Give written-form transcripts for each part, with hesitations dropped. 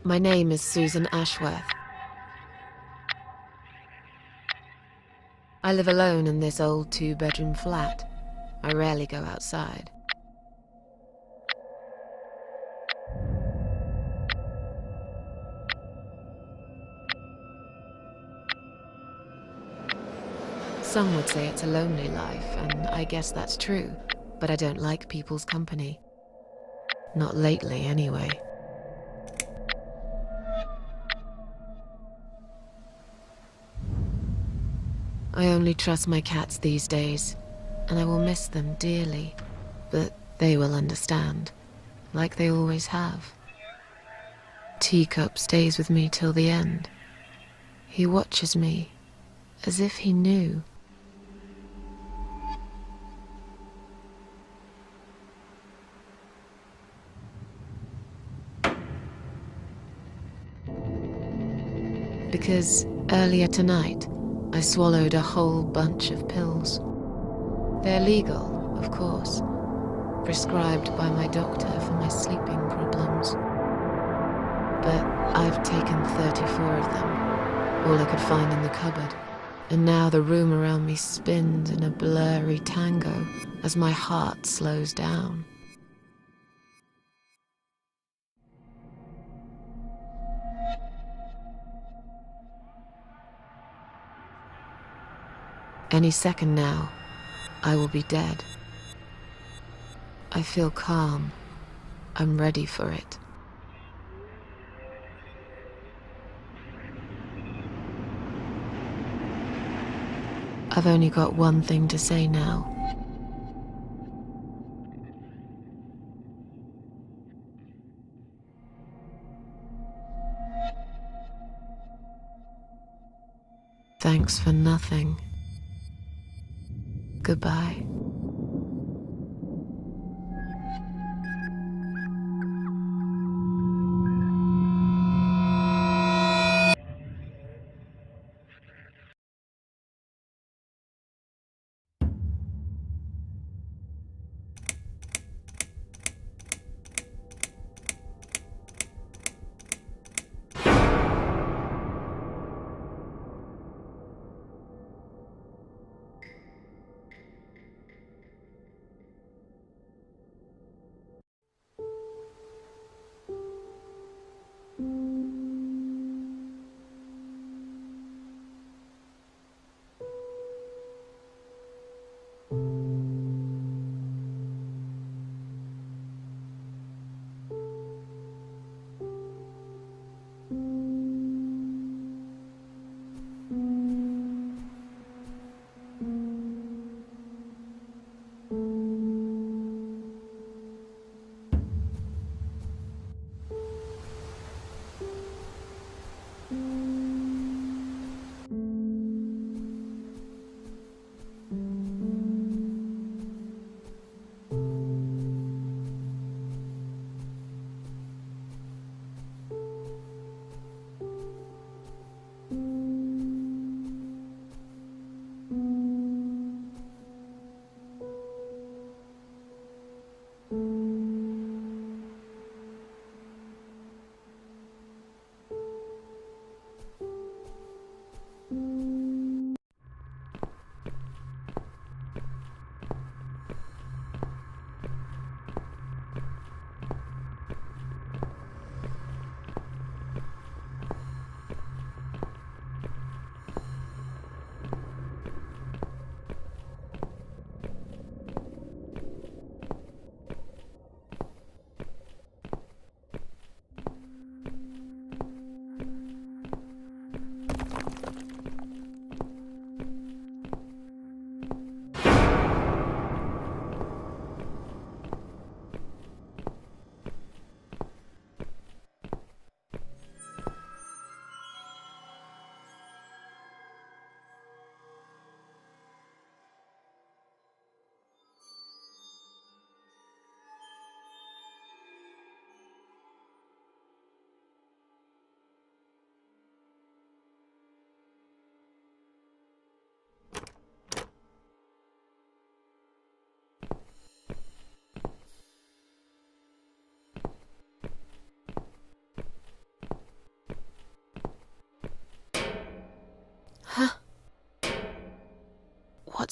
My name is Susan Ashworth. I live alone in this old 2-bedroom flat. I rarely go outside. Some would say it's a lonely life, and I guess that's true, but I don't like people's company. Not lately, anyway. I only trust my cats these days, and I will miss them dearly, but they will understand, like they always have. Teacup stays with me till the end. He watches me, as if he knew. Because earlier tonight, I swallowed a whole bunch of pills. They're legal, of course, prescribed by my doctor for my sleeping problems. But I've taken 34 of them, all I could find in the cupboard. And now the room around me spins in a blurry tango as my heart slows down. Any second now, I will be dead. I feel calm. I'm ready for it. I've only got one thing to say now. Thanks for nothing. Goodbye.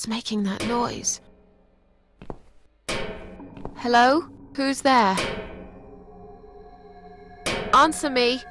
What's making that noise? Hello? Who's there? Answer me!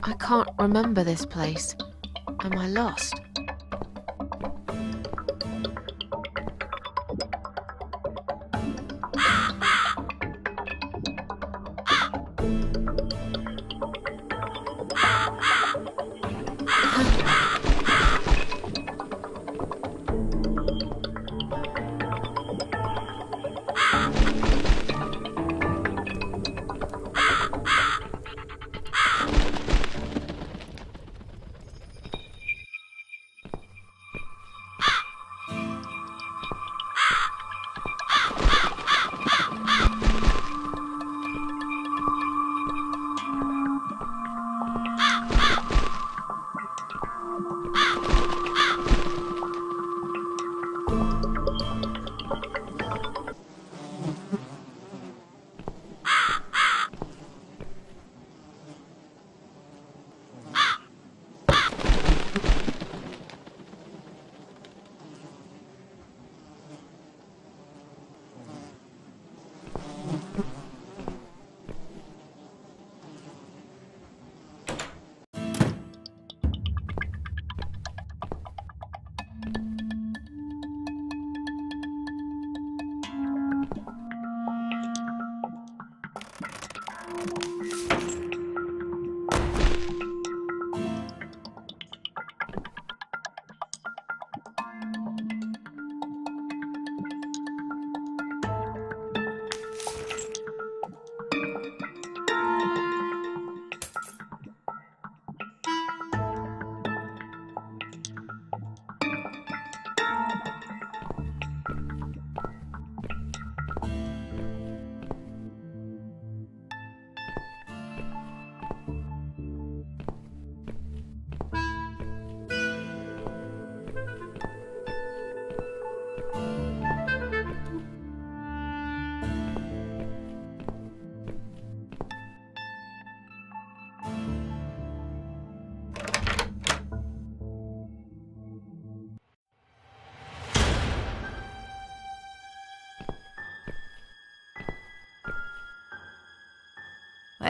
I can't remember this place. Am I lost?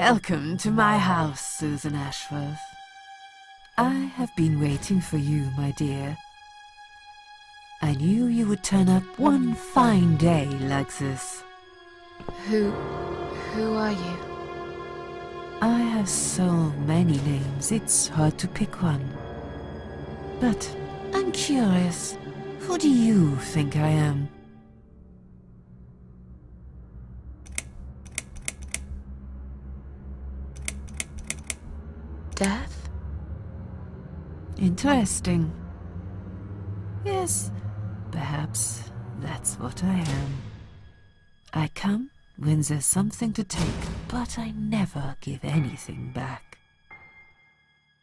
Welcome to my house, Susan Ashworth. I have been waiting for you, my dear. I knew you would turn up one fine day like this. Who are you? I have so many names, it's hard to pick one. But I'm curious, who do you think I am? Death? Interesting. Yes, perhaps that's what I am. I come when there's something to take, but I never give anything back.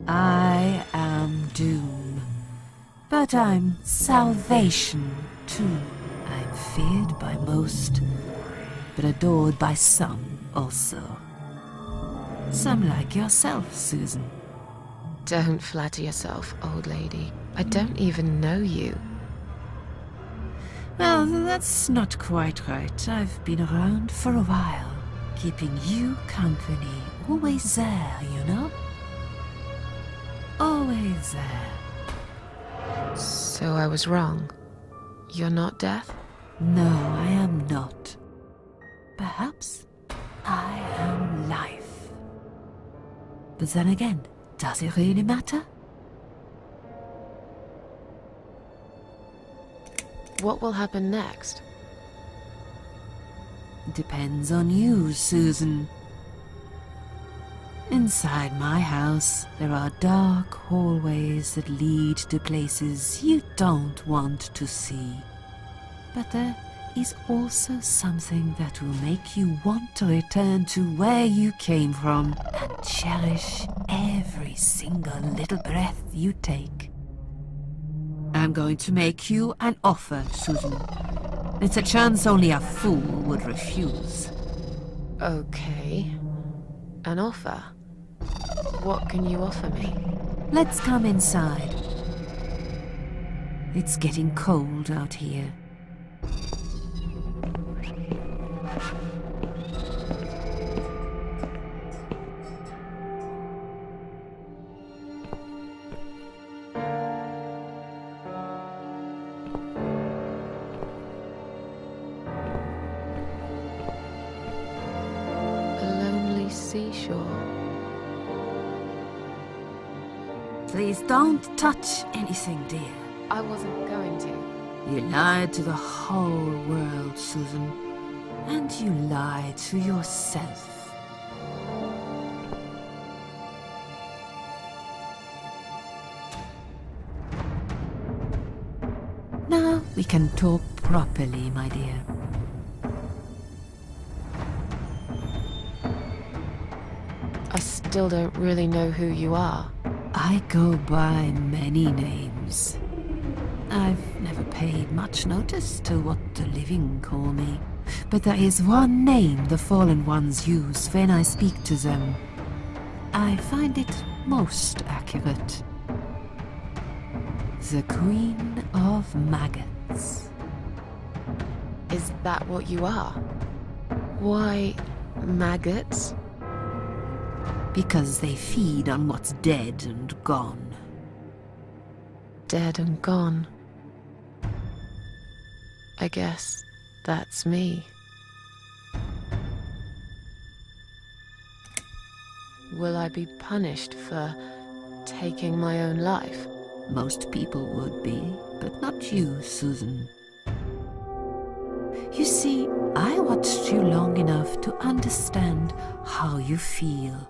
I am doom, but I'm salvation too. I'm feared by most, but adored by some also. Some like yourself, Susan. Don't flatter yourself, old lady. I don't even know you. Well, that's not quite right. I've been around for a while, keeping you company. Always there, you know? Always there. So I was wrong. You're not Death? No, I am not. Perhaps I am life. But then again, does it really matter? What will happen next? Depends on you, Susan. Inside my house, there are dark hallways that lead to places you don't want to see. But there is also something that will make you want to return to where you came from and cherish every single little breath you take. I'm going to make you an offer, Susan. It's a chance only a fool would refuse. Okay. An offer? What can you offer me? Let's come inside. It's getting cold out here. Seashore. Please don't touch anything, dear. I wasn't going to. You lied to the whole world, Susan. And you lied to yourself. Now we can talk properly, my dear. I still don't really know who you are. I go by many names. I've never paid much notice to what the living call me. But there is one name the fallen ones use when I speak to them. I find it most accurate. The Queen of Maggots. Is that what you are? Why, maggots? Because they feed on what's dead and gone. Dead and gone. I guess that's me. Will I be punished for taking my own life? Most people would be, but not you, Susan. You see, I watched you long enough to understand how you feel.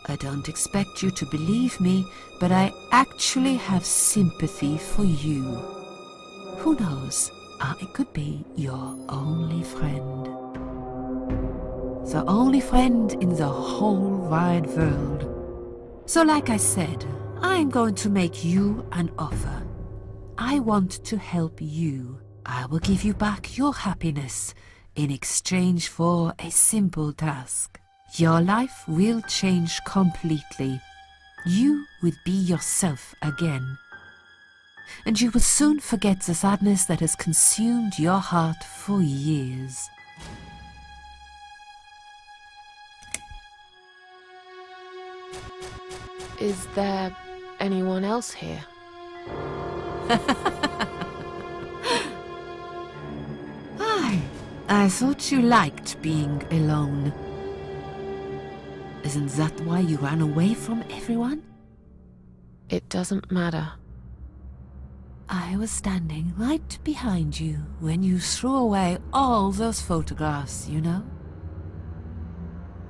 I don't expect you to believe me, but I actually have sympathy for you. Who knows, I could be your only friend. The only friend in the whole wide world. So like I said, I'm going to make you an offer. I want to help you. I will give you back your happiness in exchange for a simple task. Your life will change completely. You will be yourself again. And you will soon forget the sadness that has consumed your heart for years. Is there anyone else here? I thought you liked being alone. Isn't that why you ran away from everyone? It doesn't matter. I was standing right behind you when you threw away all those photographs, you know?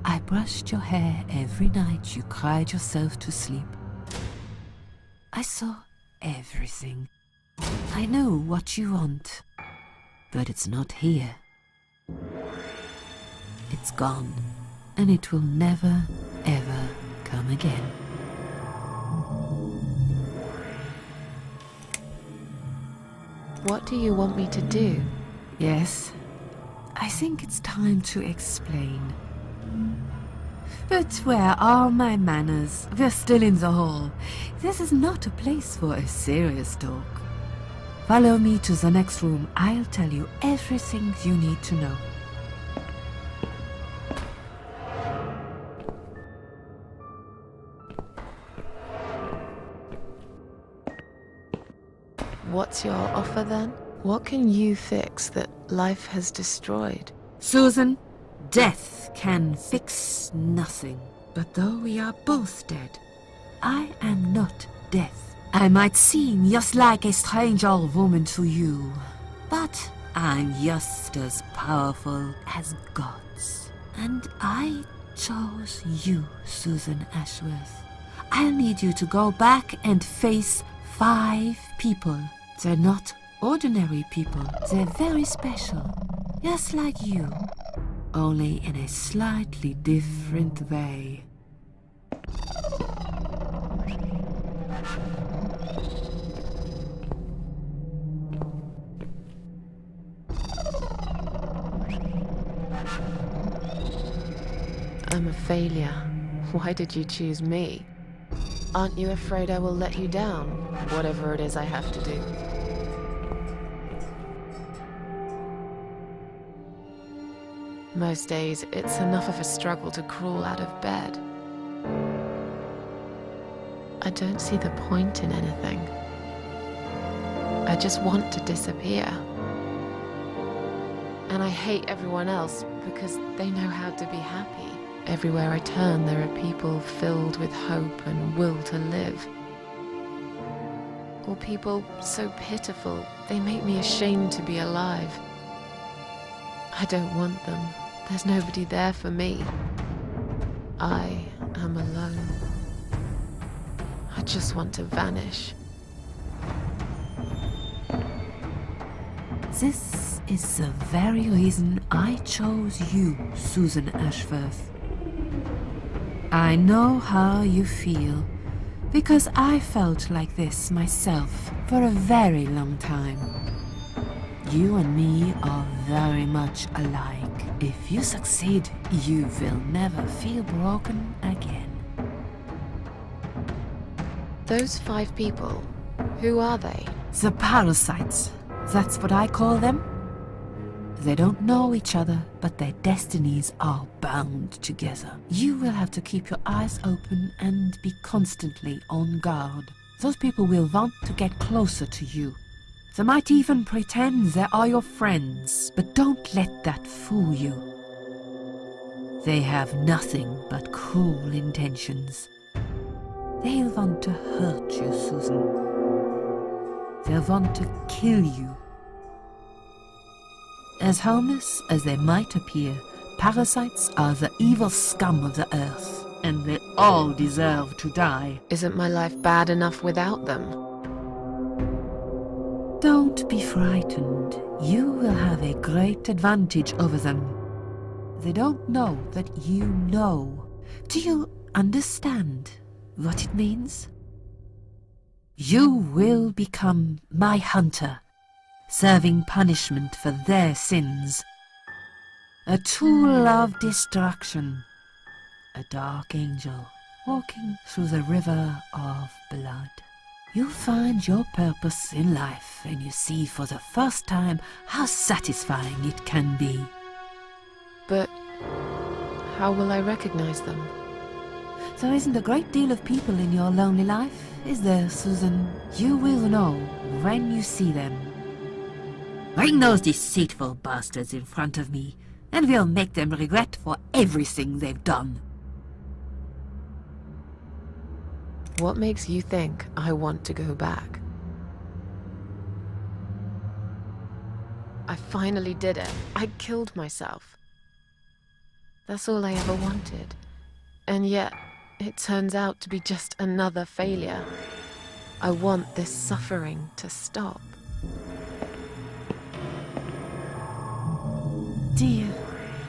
I brushed your hair every night you cried yourself to sleep. I saw everything. I know what you want, but it's not here. It's gone, and it will never, ever come again. What do you want me to do? Yes, I think it's time to explain. But where are my manners? We're still in the hall. This is not a place for a serious talk. Follow me to the next room. I'll tell you everything you need to know. What's your offer then? What can you fix that life has destroyed? Susan, death can fix nothing. But though we are both dead, I am not death. I might seem just like a strange old woman to you, but I'm just as powerful as gods. And I chose you, Susan Ashworth. I'll need you to go back and face 5 people. They're not ordinary people. They're very special, just like you, only in a slightly different way. I'm a failure. Why did you choose me? Aren't you afraid I will let you down, whatever it is I have to do? Most days, it's enough of a struggle to crawl out of bed. I don't see the point in anything. I just want to disappear. And I hate everyone else because they know how to be happy. Everywhere I turn, there are people filled with hope and will to live. Or people so pitiful, they make me ashamed to be alive. I don't want them. There's nobody there for me. I am alone. I just want to vanish. This is the very reason I chose you, Susan Ashworth. I know how you feel, because I felt like this myself for a very long time. You and me are very much alike. If you succeed, you will never feel broken again. Those 5 people, who are they? The parasites, that's what I call them. They don't know each other, but their destinies are bound together. You will have to keep your eyes open and be constantly on guard. Those people will want to get closer to you. They might even pretend they are your friends, but don't let that fool you. They have nothing but cruel intentions. They'll want to hurt you, Susan. They'll want to kill you. As harmless as they might appear, parasites are the evil scum of the earth, and they all deserve to die. Isn't my life bad enough without them? Don't be frightened. You will have a great advantage over them. They don't know that you know. Do you understand what it means? You will become my hunter, serving punishment for their sins. A tool of destruction. A dark angel walking through the river of blood. You'll find your purpose in life and you see for the first time how satisfying it can be. But how will I recognize them? There isn't a great deal of people in your lonely life, is there, Susan? You will know when you see them. Bring those deceitful bastards in front of me, and we'll make them regret for everything they've done. What makes you think I want to go back? I finally did it. I killed myself. That's all I ever wanted. And yet, it turns out to be just another failure. I want this suffering to stop.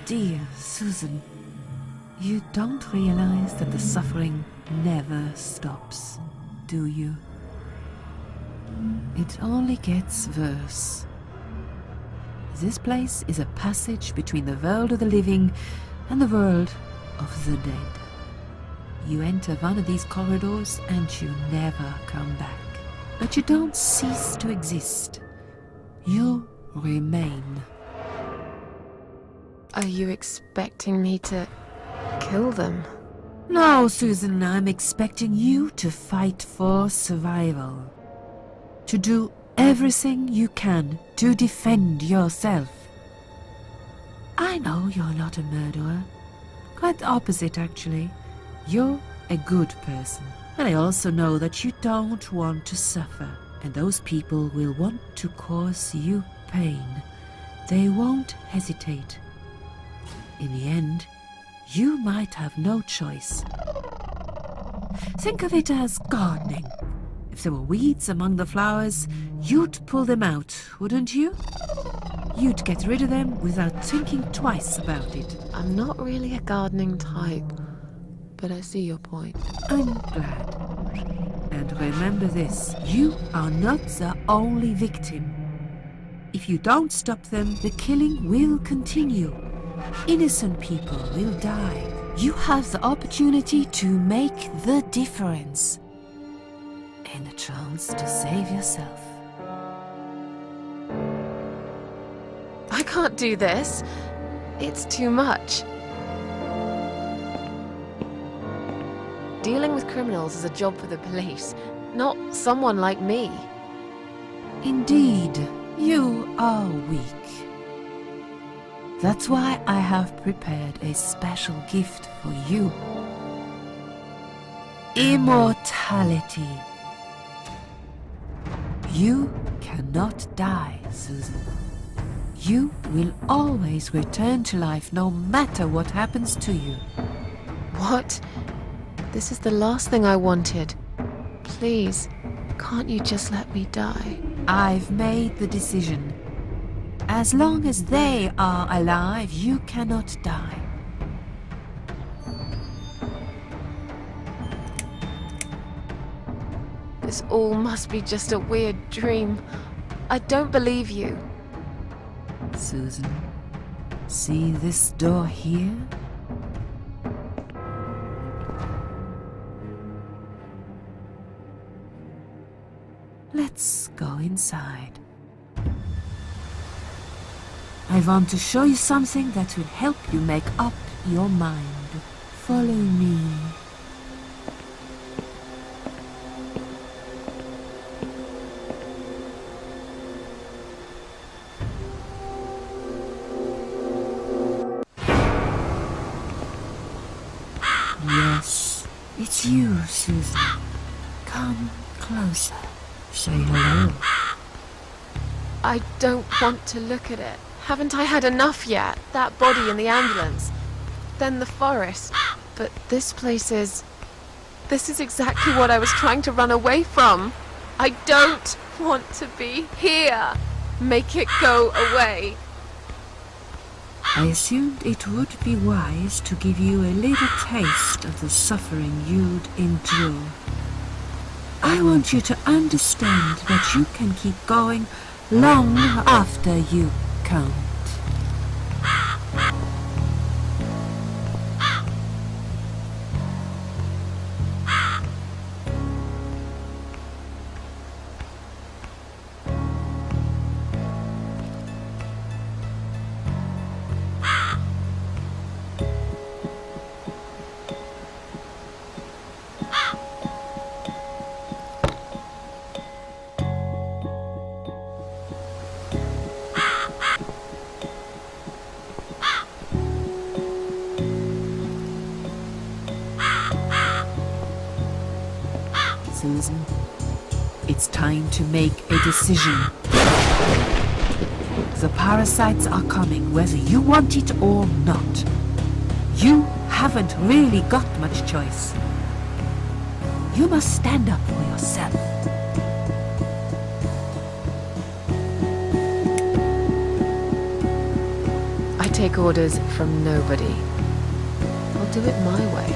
Dear Susan, you don't realize that the suffering never stops, do you? It only gets worse. This place is a passage between the world of the living and the world of the dead. You enter one of these corridors and you never come back. But you don't cease to exist. You remain. Are you expecting me to kill them? No, Susan, I'm expecting you to fight for survival. To do everything you can to defend yourself. I know you're not a murderer. Quite the opposite, actually. You're a good person. And I also know that you don't want to suffer. And those people will want to cause you pain. They won't hesitate. In the end, you might have no choice. Think of it as gardening. If there were weeds among the flowers, you'd pull them out, wouldn't you? You'd get rid of them without thinking twice about it. I'm not really a gardening type, but I see your point. I'm glad. And remember this, you are not the only victim. If you don't stop them, the killing will continue. Innocent people will die. You have the opportunity to make the difference. And a chance to save yourself. I can't do this. It's too much. Dealing with criminals is a job for the police, not someone like me. Indeed, you are weak. That's why I have prepared a special gift for you. Immortality. You cannot die, Susan. You will always return to life no matter what happens to you. What? This is the last thing I wanted. Please, can't you just let me die? I've made the decision. As long as they are alive, you cannot die. This all must be just a weird dream. I don't believe you. Susan, see this door here? Let's go inside. I want to show you something that will help you make up your mind. Follow me. Yes, it's you, Susan. Come closer. Say hello. I don't want to look at it. Haven't I had enough yet? That body in the ambulance. Then the forest. But this place is... This is exactly what I was trying to run away from. I don't want to be here. Make it go away. I assumed it would be wise to give you a little taste of the suffering you'd endure. I want you to understand that you can keep going long after you can't. Susan. It's time to make a decision. The parasites are coming, whether you want it or not. You haven't really got much choice. You must stand up for yourself. I take orders from nobody. I'll do it my way.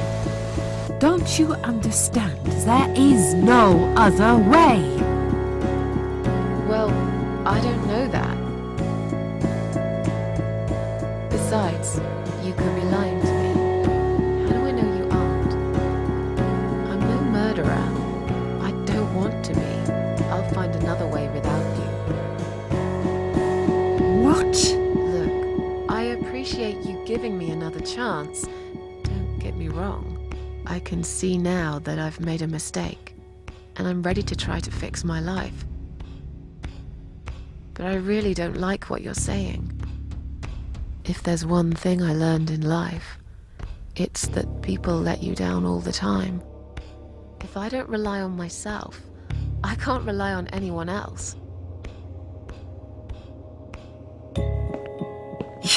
Don't you understand? There is no other way. Well, I don't know that. Besides, you could be lying to me. How do I know you aren't? I'm no murderer. I don't want to be. I'll find another way without you. What? Look, I appreciate you giving me another chance. Don't get me wrong. I can see now that I've made a mistake, and I'm ready to try to fix my life. But I really don't like what you're saying. If there's one thing I learned in life, it's that people let you down all the time. If I don't rely on myself, I can't rely on anyone else.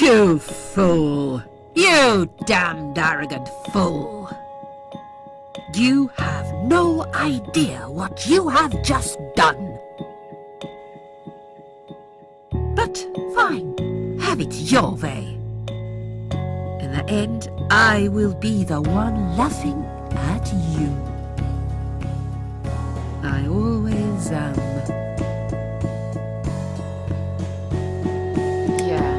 You fool! You damned arrogant fool! You have no idea what you have just done. But fine, have it your way. In the end, I will be the one laughing at you. I always am. Yeah,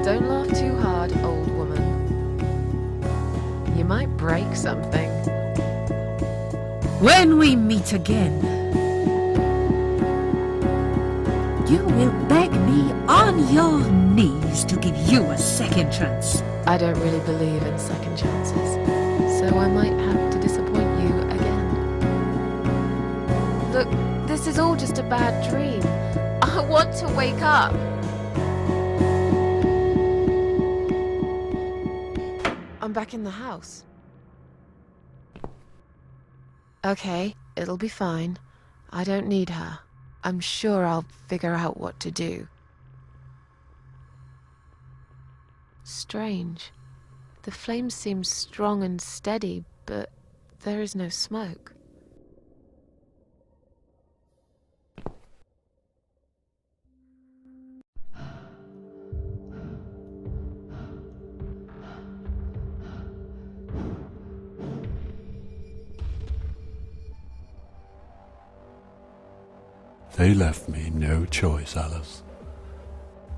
don't laugh too hard, old woman. You might break something. When we meet again, you will beg me on your knees to give you a second chance. I don't really believe in second chances, so I might have to disappoint you again. Look, this is all just a bad dream. I want to wake up. I'm back in the house. Okay, it'll be fine. I don't need her. I'm sure I'll figure out what to do. Strange. The flame seems strong and steady, but there is no smoke. They left me no choice, Alice.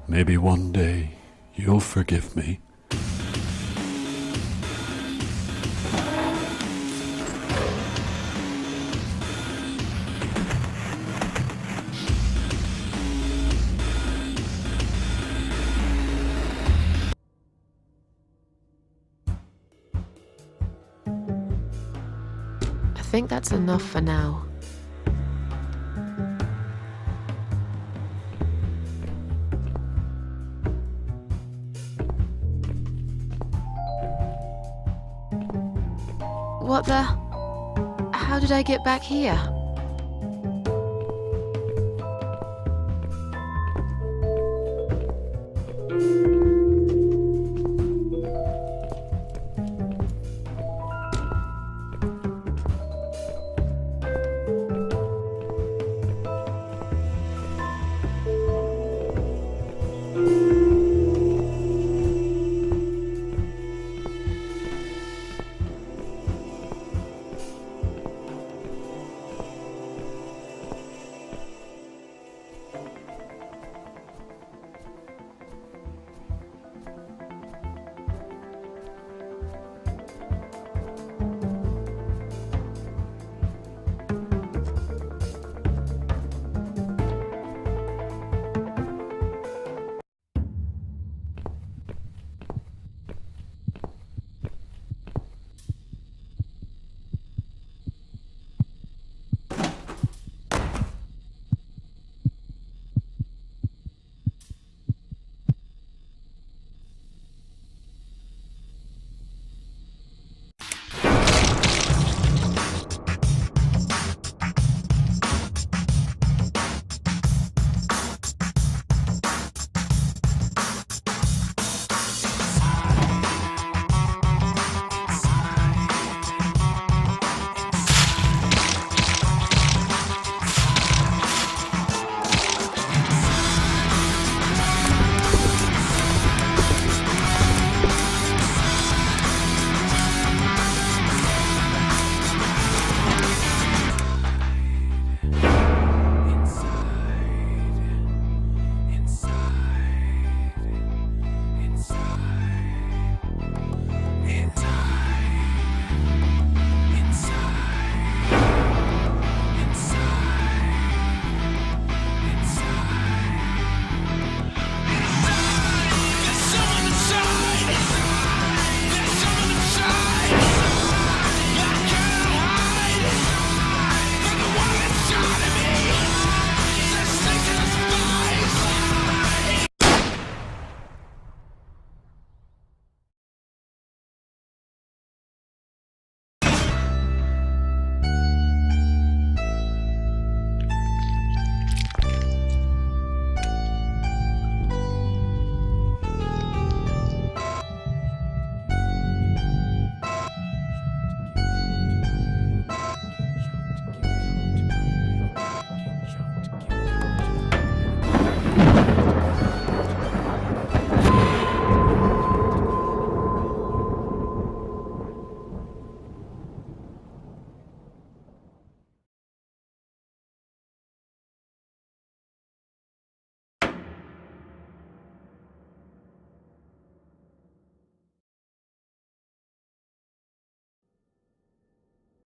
Maybe one day you'll forgive me. I think that's enough for now. What the? How did I get back here?